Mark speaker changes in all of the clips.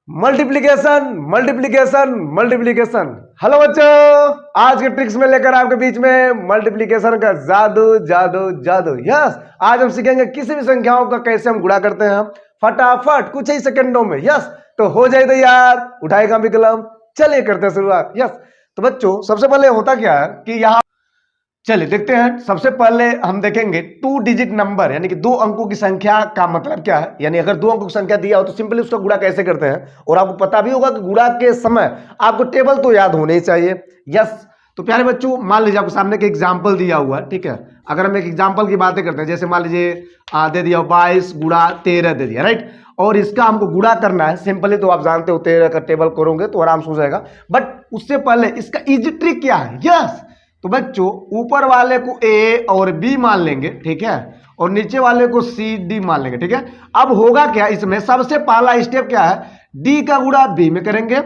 Speaker 1: Multiplication multiplication multiplication. Hello बच्चों, आज के ट्रिक्स में लेकर आपके बीच में मल्टीप्लिकेशन का जादू जादू जादू। यस, आज हम सीखेंगे किसी भी संख्याओं का कैसे हम गुणा करते हैं फटाफट कुछ ही सेकंडों में। यस, तो हो जाए तैयार, उठाएगा भी कलम, चलिए करते हैं शुरुआत। यस, तो बच्चों सबसे पहले होता क्या है कि यहाँ चलिए देखते हैं। सबसे पहले हम देखेंगे 2 डिजिट नंबर यानी कि 2 अंकों की संख्या का मतलब क्या है। यानी अगर 2 अंकों की संख्या दिया हो तो सिंपली उसका गुणा कैसे करते हैं, और आपको पता भी होगा कि गुणा के समय आपको टेबल तो याद होने ही चाहिए। यस, तो प्यारे बच्चों मान लीजिए आपको सामने के एग्जाम्पल दिया हुआ है, ठीक है। अगर हम एक एग्जाम्पल की बातें करते हैं, जैसे मान लीजिए दे दिया 22 गुणा 13 दे दिया, राइट। और इसका हमको गुणा करना है सिंपली, तो आप जानते हो 13 का टेबल करोगे तो आराम से हो जाएगा। बट उससे पहले इसका इजी ट्रिक क्या है। यस, तो बच्चों ऊपर वाले को ए और बी मान लेंगे, ठीक है, और नीचे वाले को सी डी मान लेंगे, ठीक है। अब होगा क्या, इसमें सबसे पहला स्टेप क्या है, डी का गुणा बी में करेंगे,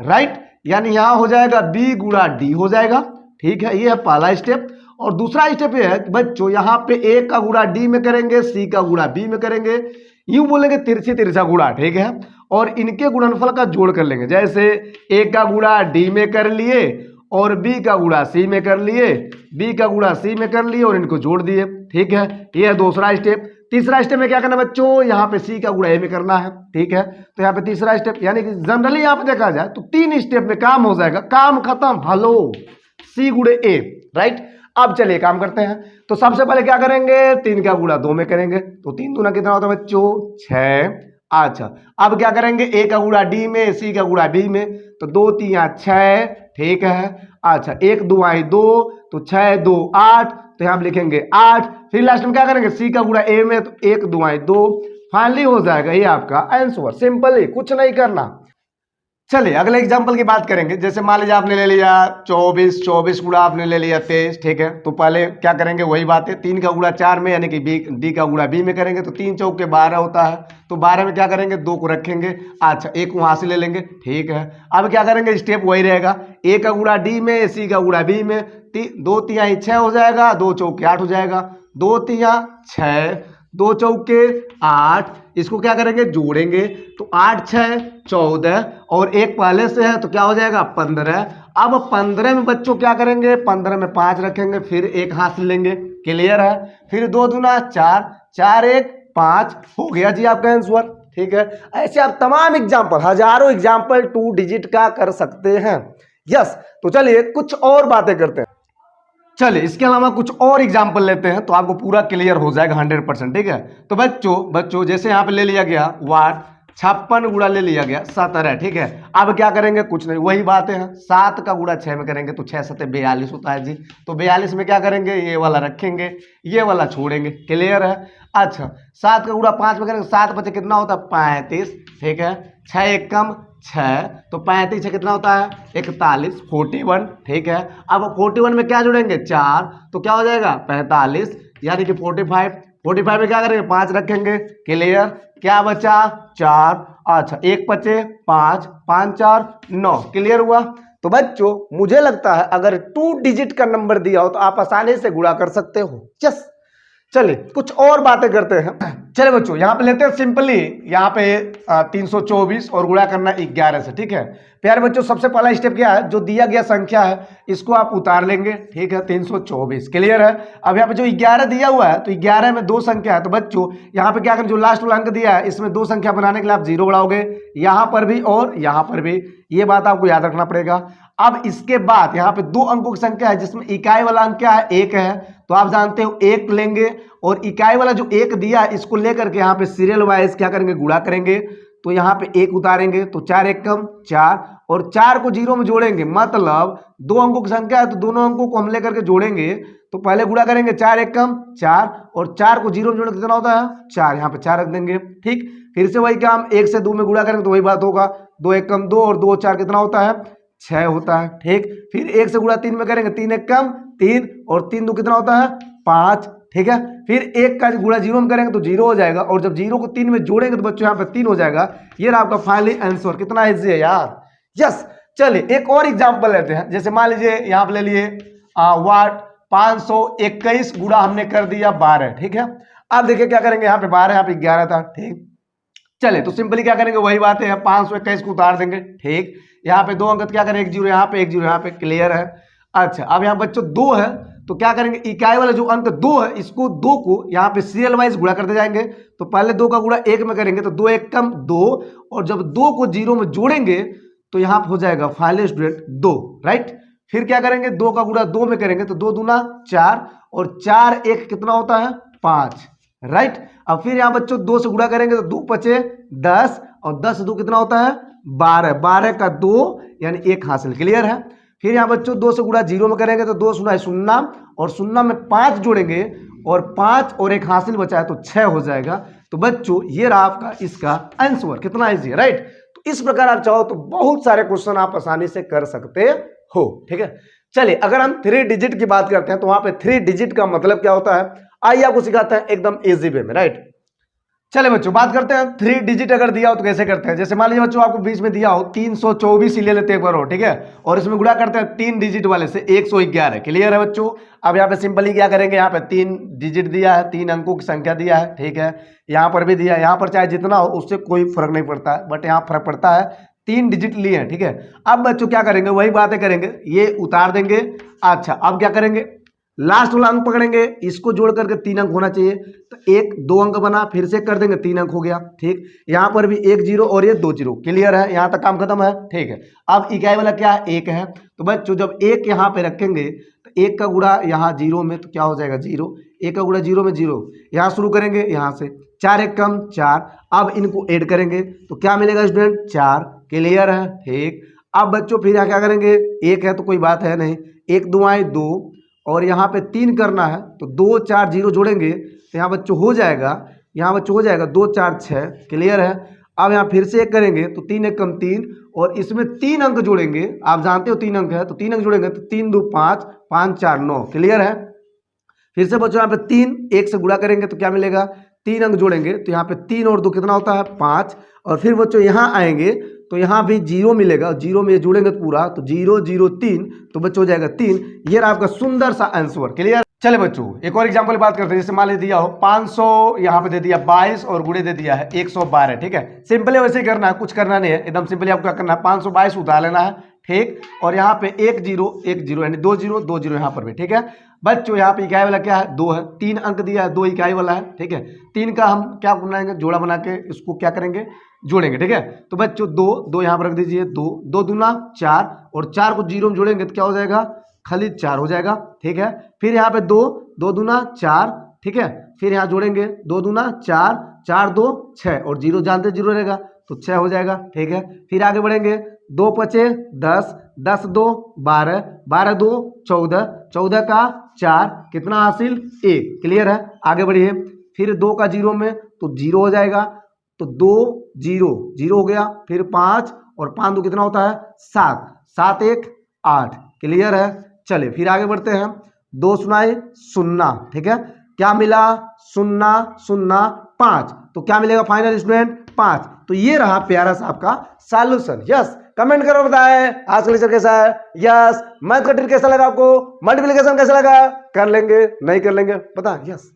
Speaker 1: राइट। यानी यहां हो जाएगा बी गुणा डी हो जाएगा, ठीक है, ये है पहला स्टेप। और दूसरा स्टेप ये है कि बच्चों यहां पे ए का गुणा डी में करेंगे, सी का गुणा बी में करेंगे, यूं बोलेंगे तिरछी तिरछा गुणा, ठीक है। और इनके गुणनफल का जोड़ कर लेंगे, जैसे ए का गुणा डी में कर लिए और बी का गुणा सी में कर लिए, बी का गुणा सी में कर लिए और इनको जोड़ दिए, ठीक है। ये है दूसरा स्टेप। तीसरा स्टेप में क्या करना बच्चों, यहाँ पे सी का गुणा ए में करना है, ठीक है। तो यहाँ पे तीसरा स्टेप, यानी कि जनरली यहाँ पे देखा जाए तो 3 स्टेप में काम हो जाएगा, काम खत्म, हेलो, सी गुणे ए, राइट। अब चलिए काम करते हैं। तो सबसे पहले क्या करेंगे, 3 का गुणा 2 में करेंगे, तो 3 दूना कितना होता है बच्चों, 6। अच्छा, अब क्या करेंगे, ए का गुणा डी में, सी का गुणा बी में, तो 2 3 6, ठीक है। अच्छा, 1 2 आई 2, तो 6 2 8, तो यहां लिखेंगे 8। फिर लास्ट में क्या करेंगे, सी का गुणा ए में, तो 1 2 आई 2, फाइनली हो जाएगा ये आपका आंसर। सिंपल ही, कुछ नहीं करना। चलिए अगले एग्जांपल की बात करेंगे। जैसे मान लीजिए आपने ले लिया 24 गुणा आपने ले लिया 23, ठीक है। तो पहले क्या करेंगे, वही बात है, 3 का गुणा 4 में यानी कि डी का गुणा बी में करेंगे, तो 3 चौके 12 होता है। तो 12 में क्या करेंगे, 2 को रखेंगे, अच्छा 1 वहां से ले लेंगे, ठीक है। अब क्या करेंगे, स्टेप वही रहेगा, ए का गुणा डी में, सी का गुणा बी में, 2 3 6 हो जाएगा, 2 चौके 8 हो जाएगा, 2 3 6, 2 चौके 8, इसको क्या करेंगे, जोड़ेंगे, तो 8 6 14 और एक पहले से है तो क्या हो जाएगा 15। अब 15 में बच्चों क्या करेंगे, 15 में 5 रखेंगे, फिर एक हाथ से लेंगे, क्लियर है। फिर 2 दूना 4, 4 1 5, हो गया जी आपका आंसर, ठीक है। ऐसे आप तमाम एग्जाम्पल, हजारों एग्जाम्पल 2 डिजिट का कर सकते हैं। यस, तो चलिए कुछ और बातें करते हैं। चलिए इसके अलावा कुछ और एग्जाम्पल लेते हैं तो आपको पूरा क्लियर हो जाएगा 100%, ठीक है। तो बच्चों जैसे यहाँ पे ले लिया गया वाट 56 गुणा ले लिया गया 17, ठीक है। अब क्या करेंगे, कुछ नहीं, वही बातें हैं, 7 का गुणा 6 में करेंगे तो 6 7 42 होता है जी। तो 42 में क्या करेंगे, ये वाला रखेंगे, ये वाला छोड़ेंगे, क्लियर है। अच्छा, 7 का गुणा 5 में करेंगे, 7 बचे कितना होता है 35, ठीक है। 6 1 कम 6, तो 35 से कितना होता है 41, 41, ठीक है। अब 41 में क्या जोड़ेंगे 4, तो क्या हो जाएगा 45, यानी कि 45 में क्या करेंगे 5 रखेंगे, क्लियर। क्या बचा 4, अच्छा 1 बचे 5, 5 4 9, क्लियर हुआ। तो बच्चों मुझे लगता है अगर 2 डिजिट का नंबर दिया हो तो आप आसानी से गुणा कर सकते हो। यस, चलिए कुछ और बातें करते हैं। चलिए बच्चों यहाँ पे लेते हैं सिंपली, यहाँ पे 324 और गुणा करना 11 से, ठीक है। प्यारे बच्चों सबसे पहला स्टेप क्या है, जो दिया गया संख्या है इसको आप उतार लेंगे, ठीक है, 324, क्लियर है। अब यहाँ पे जो 11 दिया हुआ है तो 11 में 2 संख्या है, तो बच्चों यहाँ पे क्या करें, जो लास्ट वाला अंक दिया है इसमें 2 संख्या बनाने के लिए आप 0 बढ़ाओगे, यहाँ पर भी और यहाँ पर भी, ये बात आपको याद रखना पड़ेगा। अब इसके बाद यहाँ पे 2 अंकों की संख्या है जिसमें इकाई वाला अंक क्या है 1 है, तो आप जानते हो 1 लेंगे और इकाई वाला जो 1 दिया है इसको लेकर के यहाँ पे सीरियल वाइज क्या करेंगे, गुणा करेंगे। तो यहाँ पे 1 उतारेंगे तो 4 1 कम 4 और 4 को 0 में जोड़ेंगे, मतलब 2 अंकों की संख्या है तो दोनों अंकों को हम लेकर के जोड़ेंगे। तो पहले गुणा करेंगे 4 1 कम 4 और 4 को 0 में जोड़ेंगे कितना होता है 4, यहाँ पे 4 रख देंगे, ठीक। फिर से वही काम, 1 से 2 में गुणा करेंगे तो वही बात होगा, 2 1 कम 2 और 2 4 कितना होता है 6 होता है, ठीक। फिर 1 से गुणा 3 में करेंगे, 3 1 कम 3 और 3 2 कितना होता है 5, ठीक है। फिर 1 का गुणा 0 में करेंगे तो 0 हो जाएगा और जब 0 को 3 में जोड़ेंगे तो बच्चों यहाँ पे 3 हो जाएगा। ये रहा आपका फाइनली आंसर, कितना इजी है यार। यस, चलिए एक और एग्जांपल लेते हैं। जैसे मान लीजिए यहाँ पे ले लिए वाट 521 गुणा हमने कर दिया 12, ठीक है। अब देखिए क्या करेंगे, यहाँ पे 12 यहाँ पे 11 था, ठीक। चले तो सिंपली क्या करेंगे, वही बात है, 521 को उतार देंगे। ठीक, यहाँ पे 2 अंक क्या करें, 1 जीरो यहाँ पे, 1 जीरो यहाँ पे, क्लियर है। अच्छा, अब यहाँ बच्चों 2 है तो क्या करेंगे, इकाई वाला जो अंक 2 है इसको 2 को यहाँ पे सीरियल वाइज गुणा करते जाएंगे। तो पहले 2 का गुणा 1 में करेंगे तो 2 1 कम 2, और जब 2 को 0 में जोड़ेंगे तो यहाँ पे हो जाएगा फाइनल स्टूडेंट 2, राइट। फिर क्या करेंगे, 2 का गुणा 2 में करेंगे तो 2 दूना 4, और 4 1 कितना होता है 5, राइट। अब फिर यहाँ बच्चों 2 से गुणा करेंगे तो 2 पचे 10, और 10 2 कितना होता है 12, 12 का 2 यानी 1 हासिल, क्लियर है। फिर यहाँ बच्चों 2 से गुणा 0 में करेंगे तो 2 सुना है 0, और 0 में 5 जोड़ेंगे और 5 और 1 हासिल बचा है तो 6 हो जाएगा। तो बच्चों ये रहा आपका इसका आंसर, कितना इजी है, राइट। तो इस प्रकार आप चाहो तो बहुत सारे क्वेश्चन आप आसानी से कर सकते हो, ठीक है। चलिए अगर हम 3 डिजिट की बात करते हैं तो वहां पे 3 डिजिट का मतलब क्या होता है, आइए आपको सिखाते हैं एकदम इजी वे में, राइट। चले बच्चों बात करते हैं 3 डिजिट अगर दिया हो तो कैसे करते हैं। जैसे मान लीजिए बच्चों आपको बीच में दिया हो 324 ले लेते एक बार हो, ठीक है, और इसमें गुणा करते हैं 3 डिजिट वाले से 111, क्लियर है बच्चों। अब यहाँ पे सिंपली क्या करेंगे, यहाँ पे 3 डिजिट दिया है, 3 अंकों की संख्या दिया है, ठीक है, यहाँ पर भी दिया है, यहाँ पर चाहे जितना हो उससे कोई फर्क नहीं पड़ता है, बट यहाँ फर्क पड़ता है 3 डिजिट लिए हैं, ठीक है। अब बच्चों क्या करेंगे, वही बातें करेंगे, ये उतार देंगे। अच्छा, अब क्या करेंगे, लास्ट वाला अंक पकड़ेंगे, इसको जोड़ करके 3 अंक होना चाहिए, तो 1 2 अंक बना, फिर से कर देंगे 3 अंक हो गया, ठीक। यहाँ पर भी 1 जीरो और ये 2 जीरो, क्लियर है, यहाँ तक काम खत्म है, ठीक है। अब इकाई वाला क्या है 1 है, तो बच्चों जब 1 यहाँ पे रखेंगे तो 1 का गुणा यहाँ 0 में तो क्या हो जाएगा 0, 1 का गुणा 0 में 0, यहाँ शुरू करेंगे यहाँ से 4 1 कम 4, अब इनको ऐड करेंगे तो क्या मिलेगा स्टूडेंट 4, क्लियर है, ठीक। अब बच्चों फिर यहाँ क्या करेंगे, 1 है तो कोई बात है नहीं, 1 2 आए 2, और यहाँ पे 3 करना है तो 2 4 0 जोड़ेंगे तो यहाँ बच्चों हो जाएगा, यहाँ बच्चों हो जाएगा 2 4 6, क्लियर है। अब यहाँ फिर से 1 करेंगे तो 3 1 कम 3, और इसमें 3 अंक जोड़ेंगे, आप जानते हो 3 अंक है तो 3 अंक जोड़ेंगे तो 3 2 5 5 4 9, क्लियर है। फिर से बच्चों यहाँ पे 3 1 से गुणा करेंगे तो क्या मिलेगा, 3 अंक जोड़ेंगे तो यहाँ पे 3 और 2 कितना होता है 5, और फिर बच्चों यहाँ आएंगे तो यहाँ भी 0 मिलेगा, 0 में जोड़ेंगे तो पूरा तो 0 0 3, तो बच्चों हो जाएगा 3। ये रहा आपका सुंदर सा आंसर, क्लियर। चले बच्चों एक और एग्जांपल बात करते हैं। जैसे मान लीजिए दिया हो 500, यहाँ पे दे दिया 22 और गुणे दे दिया है 112, ठीक है। सिंपली वैसे ही करना है, कुछ करना नहीं है, एकदम सिंपली आपको क्या करना है 522 उतार लेना है, ठीक, और यहाँ पे 1 0 1 0 यानी 2 0 2 0 यहाँ पर भी, ठीक है। बच्चों यहाँ पे इकाई वाला क्या है 2 है, 3 अंक दिया है, 2 इकाई वाला है, ठीक है। 3 का हम क्या बनाएंगे, जोड़ा बना के इसको क्या करेंगे जोड़ेंगे, ठीक है। तो बच्चों 2 2 यहाँ पर रख दीजिए, 2 2 दूना 4, और 4 को 0 में जोड़ेंगे तो क्या हो जाएगा खाली 4 हो जाएगा, ठीक है। फिर यहाँ पे 2 2 दूना 4, ठीक है, फिर यहाँ जोड़ेंगे 2 दूना 4 4 2 6, और 0 जानते 0 रहेगा तो 6 हो जाएगा, ठीक है। फिर आगे बढ़ेंगे 2 पचे 10 10 2 12 12 2 14 14 का 4 कितना हासिल 1, क्लियर है। आगे बढ़िए, फिर 2 का 0 में तो 0 हो जाएगा, तो 2 0 0 हो गया, फिर 5 और 5 2 कितना होता है 7 7 1 8, क्लियर है। चलिए फिर आगे बढ़ते हैं, 2 सुनाए 0, ठीक है, क्या मिला 0 0 5, तो क्या मिलेगा फाइनल स्टूडेंट 5। तो ये रहा प्यारा सा आपका सॉल्यूशन। यस, कमेंट करो बताएं आज का लेक्चर कैसा है। यस, मैथ का ट्रिक कैसा लगा आपको, मल्टीप्लिकेशन कैसा लगा, कर लेंगे नहीं कर लेंगे पता, यस।